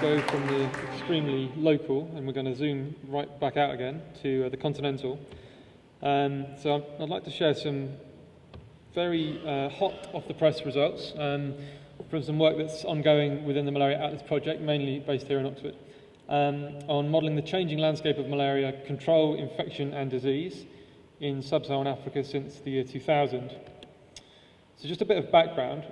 go from the extremely local, and we're going to zoom right back out again to the continental. So I'd like to share some very hot off-the-press results from some work that's ongoing within the Malaria Atlas project, mainly based here in Oxford, on modelling the changing landscape of malaria control, infection and disease in sub-Saharan Africa since the year 2000. So just a bit of background.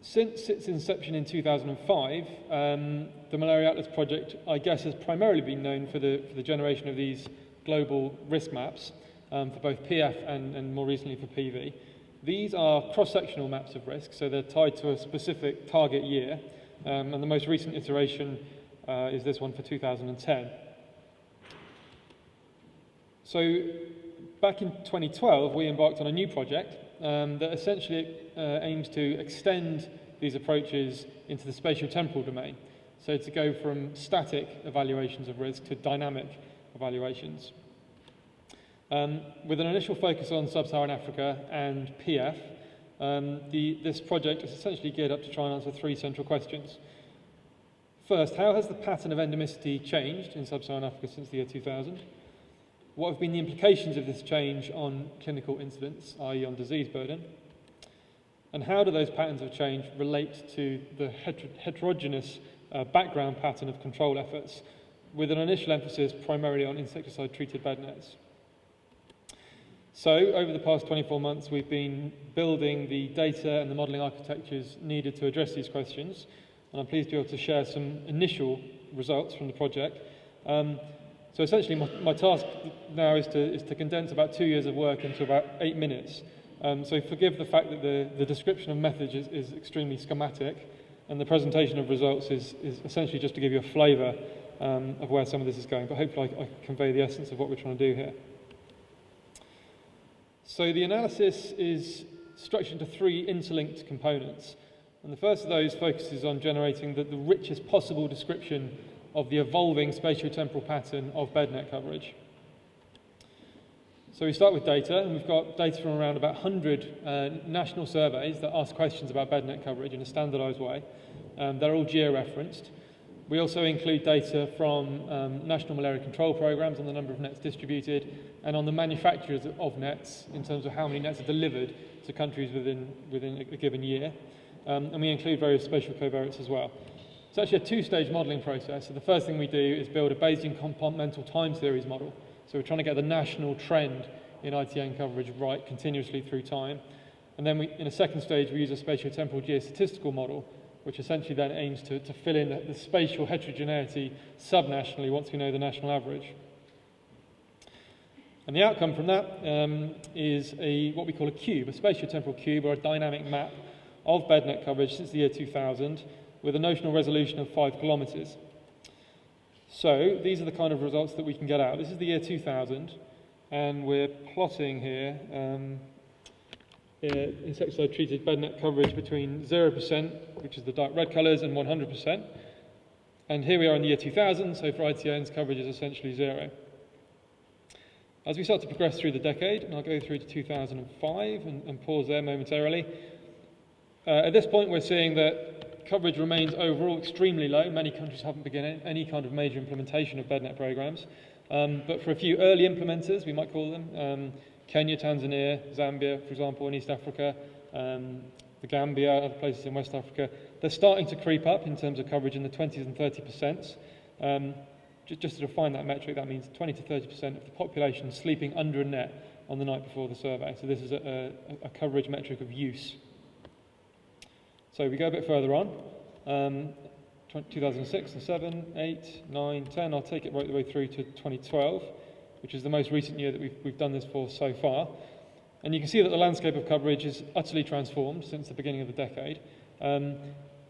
Since its inception in 2005, the Malaria Atlas project, I guess, has primarily been known for the generation of these global risk maps for both PF and more recently for PV. These are cross-sectional maps of risk, so they're tied to a specific target year, and the most recent iteration is this one for 2010. So back in 2012, we embarked on a new project that essentially aims to extend these approaches into the spatio-temporal domain, so to go from static evaluations of risk to dynamic evaluations. With an initial focus on sub-Saharan Africa and PF, this project is essentially geared up to try and answer three central questions. First, how has the pattern of endemicity changed in sub-Saharan Africa since the year 2000? What have been the implications of this change on clinical incidence, i.e. on disease burden? And how do those patterns of change relate to the heterogeneous background pattern of control efforts, with an initial emphasis primarily on insecticide-treated bed nets? So, over the past 24 months, we've been building the data and the modelling architectures needed to address these questions, and I'm pleased to be able to share some initial results from the project. So essentially, my task now is to condense about 2 years of work into about 8 minutes. So forgive the fact that the description of methods is extremely schematic, and the presentation of results is essentially just to give you a flavour of where some of this is going, but hopefully I can convey the essence of what we're trying to do here. So the analysis is structured into three interlinked components, and the first of those focuses on generating the richest possible description of the evolving spatio-temporal pattern of bed net coverage. So we start with data, and we've got data from around about 100 national surveys that ask questions about bed net coverage in a standardised way. They're all geo-referenced. We also include data from national malaria control programmes on the number of nets distributed and on the manufacturers of nets in terms of how many nets are delivered to countries within a given year. And we include various spatial covariates as well. It's actually a two-stage modelling process. So the first thing we do is build a Bayesian compartmental time series model. So we're trying to get the national trend in ITN coverage right continuously through time. And then in a second stage, we use a spatio-temporal geostatistical model, which essentially then aims to fill in the spatial heterogeneity subnationally once we know the national average. And the outcome from that is what we call a cube, a spatio-temporal cube or a dynamic map of bed net coverage since the year 2000, with a notional resolution of 5 kilometres. So these are the kind of results that we can get out. This is the year 2000, and we're plotting here insecticide-treated bed net coverage between 0%, which is the dark red colours, and 100%. And here we are in the year 2000, so for ITNs, coverage is essentially 0. As we start to progress through the decade, and I'll go through to 2005 and pause there momentarily, at this point we're seeing that coverage remains overall extremely low. Many countries haven't begun any kind of major implementation of bednet programs. But for a few early implementers, we might call them, Kenya, Tanzania, Zambia, for example, in East Africa, the Gambia, other places in West Africa, they're starting to creep up in terms of coverage in the 20s and 30%. Just to define that metric, that means 20 to 30% of the population sleeping under a net on the night before the survey. So this is a coverage metric of use. So we go a bit further on, 2006 and 7, 8, 9, 10, I'll take it right the way through to 2012, which is the most recent year that we've done this for so far. And you can see that the landscape of coverage is utterly transformed since the beginning of the decade.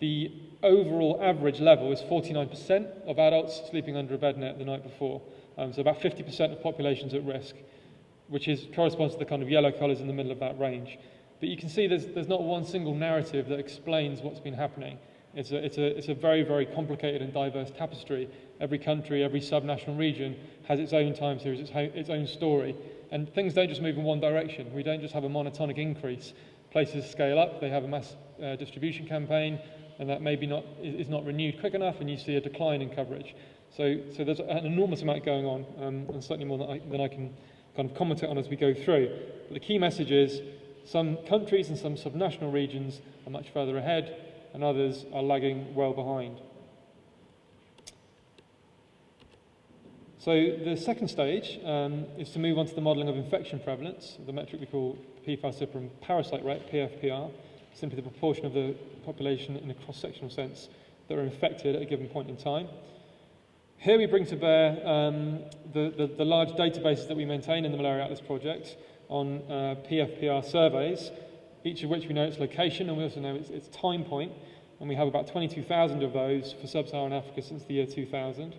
The overall average level is 49% of adults sleeping under a bed net the night before. So about 50% of populations at risk, which corresponds to the kind of yellow colours in the middle of that range. But you can see there's not one single narrative that explains what's been happening. It's a very, very complicated and diverse tapestry. Every country, every sub-national region has its own time series, its own story. And things don't just move in one direction. We don't just have a monotonic increase. Places scale up, they have a mass distribution campaign. and that maybe is not renewed quick enough, and you see a decline in coverage. So there's an enormous amount going on, and certainly more than I can kind of comment on as we go through. But the key message is some countries and some subnational regions are much further ahead, and others are lagging well behind. So the second stage is to move on to the modelling of infection prevalence, the metric we call p-falciparum parasite rate, PFPR, simply the proportion of the population in a cross-sectional sense that are infected at a given point in time. Here we bring to bear the large databases that we maintain in the Malaria Atlas project on PFPR surveys, each of which we know its location and we also know its time point, and we have about 22,000 of those for sub-Saharan Africa since the year 2000.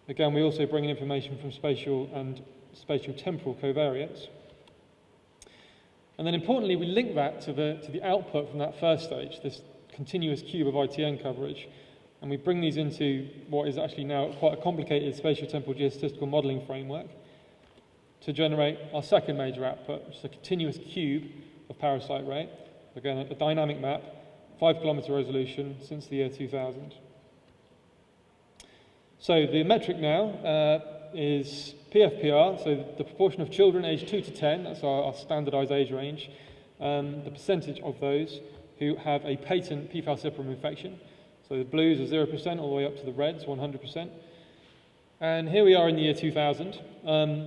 Again, we also bring in information from spatial and spatial-temporal covariates. And then importantly, we link that to the output from that first stage, this continuous cube of ITN coverage, and we bring these into what is actually now quite a complicated spatial-temporal geostatistical modelling framework to generate our second major output, which is a continuous cube of parasite rate. Again, a dynamic map, 5-kilometre resolution since the year 2000. So the metric now is PFPR, so the proportion of children aged 2 to 10, that's our standardised age range, the percentage of those who have a patent p-falciparum infection. So the blues are 0% all the way up to the reds, 100%. And here we are in the year 2000.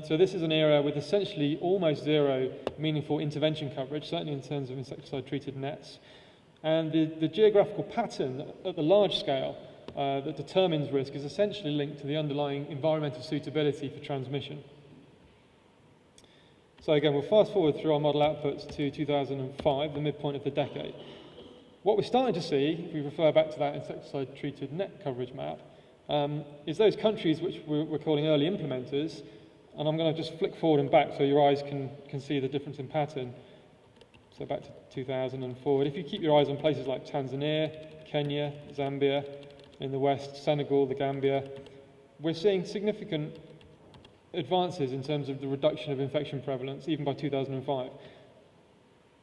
So this is an era with essentially almost zero meaningful intervention coverage, certainly in terms of insecticide-treated nets. And the geographical pattern at the large scale that determines risk is essentially linked to the underlying environmental suitability for transmission. So again, we'll fast forward through our model outputs to 2005, the midpoint of the decade. What we're starting to see, if we refer back to that insecticide-treated net coverage map, is those countries which we're calling early implementers, and I'm going to just flick forward and back so your eyes can see the difference in pattern. So back to 2000 and forward. If you keep your eyes on places like Tanzania, Kenya, Zambia, in the west, Senegal, the Gambia, we're seeing significant advances in terms of the reduction of infection prevalence, even by 2005.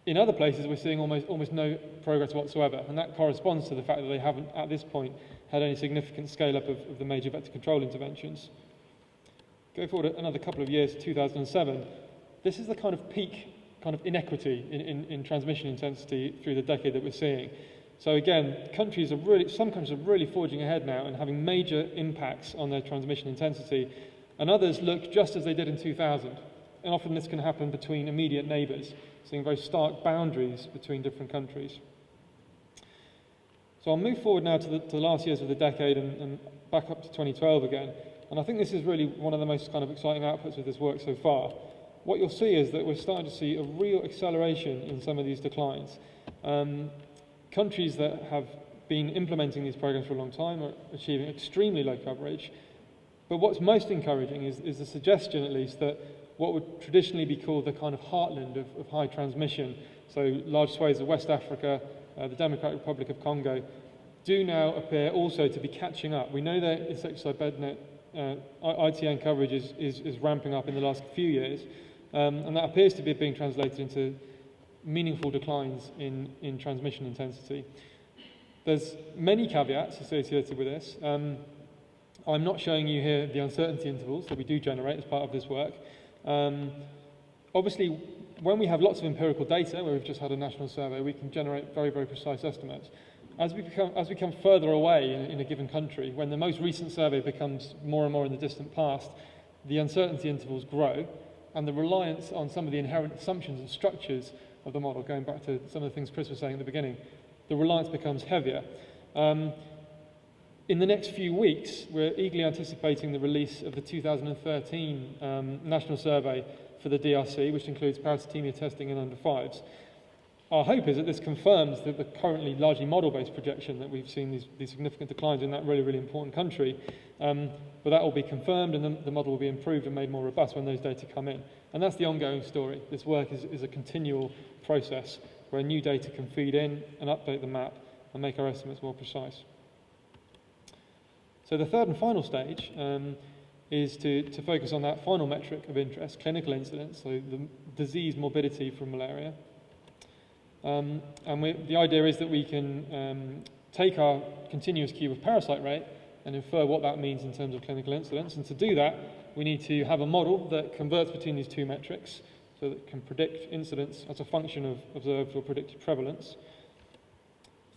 In other places, we're seeing almost no progress whatsoever, and that corresponds to the fact that they haven't, at this point, had any significant scale-up of the major vector control interventions. Go forward another couple of years to 2007. This is the kind of peak kind of inequity in transmission intensity through the decade that we're seeing. So again, some countries are really forging ahead now and having major impacts on their transmission intensity, and others look just as they did in 2000. And often this can happen between immediate neighbours, seeing very stark boundaries between different countries. So I'll move forward now to the last years of the decade and back up to 2012 again. And I think this is really one of the most kind of exciting outputs of this work so far. What you'll see is that we're starting to see a real acceleration in some of these declines. Countries that have been implementing these programs for a long time are achieving extremely low coverage. But what's most encouraging is the suggestion, at least, that what would traditionally be called the kind of heartland of high transmission, so large swathes of West Africa, the Democratic Republic of Congo, do now appear also to be catching up. We know that insecticide bednet ITN coverage is ramping up in the last few years, and that appears to be being translated into meaningful declines in transmission intensity. There's many caveats associated with this. I'm not showing you here the uncertainty intervals that we do generate as part of this work. Obviously, when we have lots of empirical data, where we've just had a national survey, we can generate very, very precise estimates. As we come further away in a given country, when the most recent survey becomes more and more in the distant past, the uncertainty intervals grow, and the reliance on some of the inherent assumptions and structures of the model, going back to some of the things Chris was saying at the beginning, the reliance becomes heavier. In the next few weeks, we're eagerly anticipating the release of the 2013 national survey for the DRC, which includes parasitemia testing in under 5s. Our hope is that this confirms that the currently largely model-based projection that we've seen these significant declines in that really, really important country, but that will be confirmed and the model will be improved and made more robust when those data come in. And that's the ongoing story. This work is a continual process where new data can feed in and update the map and make our estimates more precise. So the third and final stage is to focus on that final metric of interest, clinical incidence, so the disease morbidity from malaria. And the idea is that we can take our continuous cube of parasite rate and infer what that means in terms of clinical incidence. And to do that, we need to have a model that converts between these two metrics, so that it can predict incidence as a function of observed or predicted prevalence.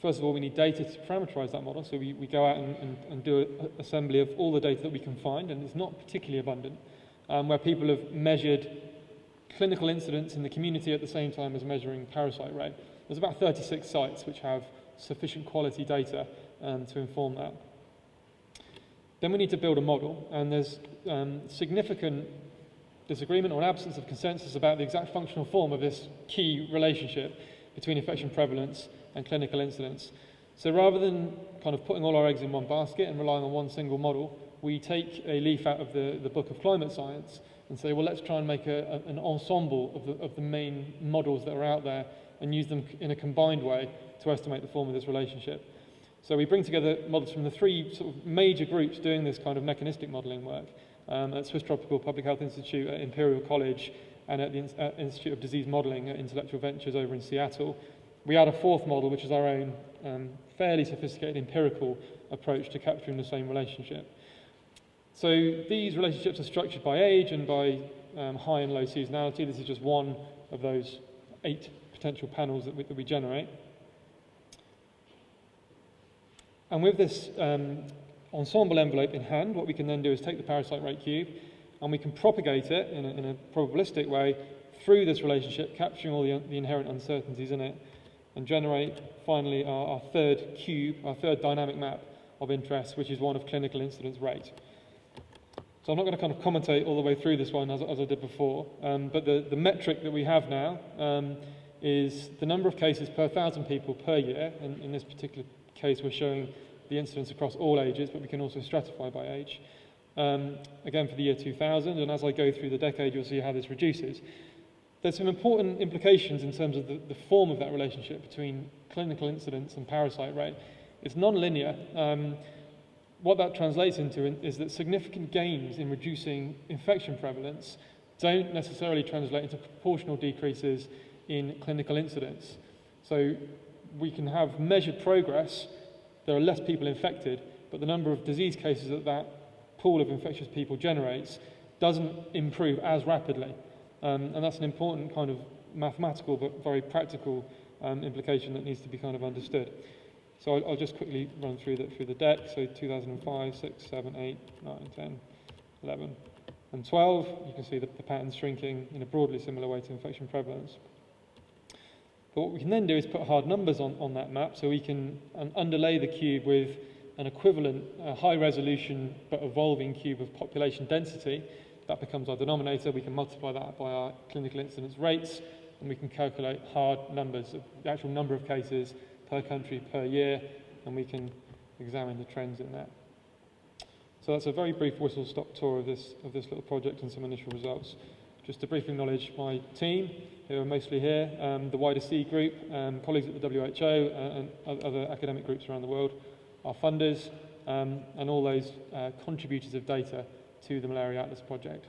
First of all, we need data to parameterize that model, so we go out and do an assembly of all the data that we can find, and it's not particularly abundant, where people have measured clinical incidence in the community at the same time as measuring parasite rate. There's about 36 sites which have sufficient quality data to inform that. Then we need to build a model, and there's significant disagreement or absence of consensus about the exact functional form of this key relationship between infection prevalence and clinical incidence. So rather than kind of putting all our eggs in one basket and relying on one single model, we take a leaf out of the book of climate science and say, well, let's try and make an ensemble of the main models that are out there and use them in a combined way to estimate the form of this relationship. So we bring together models from the three sort of major groups doing this kind of mechanistic modelling work at Swiss Tropical Public Health Institute, at Imperial College, and at the Institute of Disease Modelling at Intellectual Ventures over in Seattle. We add a fourth model, which is our own fairly sophisticated empirical approach to capturing the same relationship. So these relationships are structured by age and by high and low seasonality. This is just one of those 8 potential panels that we generate. And with this ensemble envelope in hand, what we can then do is take the parasite rate cube and we can propagate it in a probabilistic way through this relationship, capturing all the inherent uncertainties in it, and generate finally our third cube, our third dynamic map of interest, which is one of clinical incidence rate. So I'm not going to kind of commentate all the way through this one as I did before, but the metric that we have now is the number of cases per 1,000 people per year. In this particular case, we're showing the incidence across all ages, but we can also stratify by age. Again, for the year 2000, and as I go through the decade, you'll see how this reduces. There's some important implications in terms of the form of that relationship between clinical incidence and parasite rate. It's non-linear. What that translates into is that significant gains in reducing infection prevalence don't necessarily translate into proportional decreases in clinical incidence. So we can have measured progress, there are less people infected, but the number of disease cases that pool of infectious people generates doesn't improve as rapidly. And that's an important kind of mathematical but very practical implication that needs to be kind of understood. So I'll just quickly run through the deck. So 2005, 6, 7, 8, 9, 10, 11, and 12. You can see the patterns shrinking in a broadly similar way to infection prevalence. But what we can then do is put hard numbers on that map, so we can underlay the cube with an equivalent high resolution but evolving cube of population density. That becomes our denominator. We can multiply that by our clinical incidence rates, and we can calculate hard numbers of the actual number of cases per country per year, and we can examine the trends in that. So that's a very brief whistle-stop tour of this little project and some initial results. Just to briefly acknowledge my team, who are mostly here, the wider C group, colleagues at the WHO and other academic groups around the world, our funders, and all those contributors of data to the Malaria Atlas project.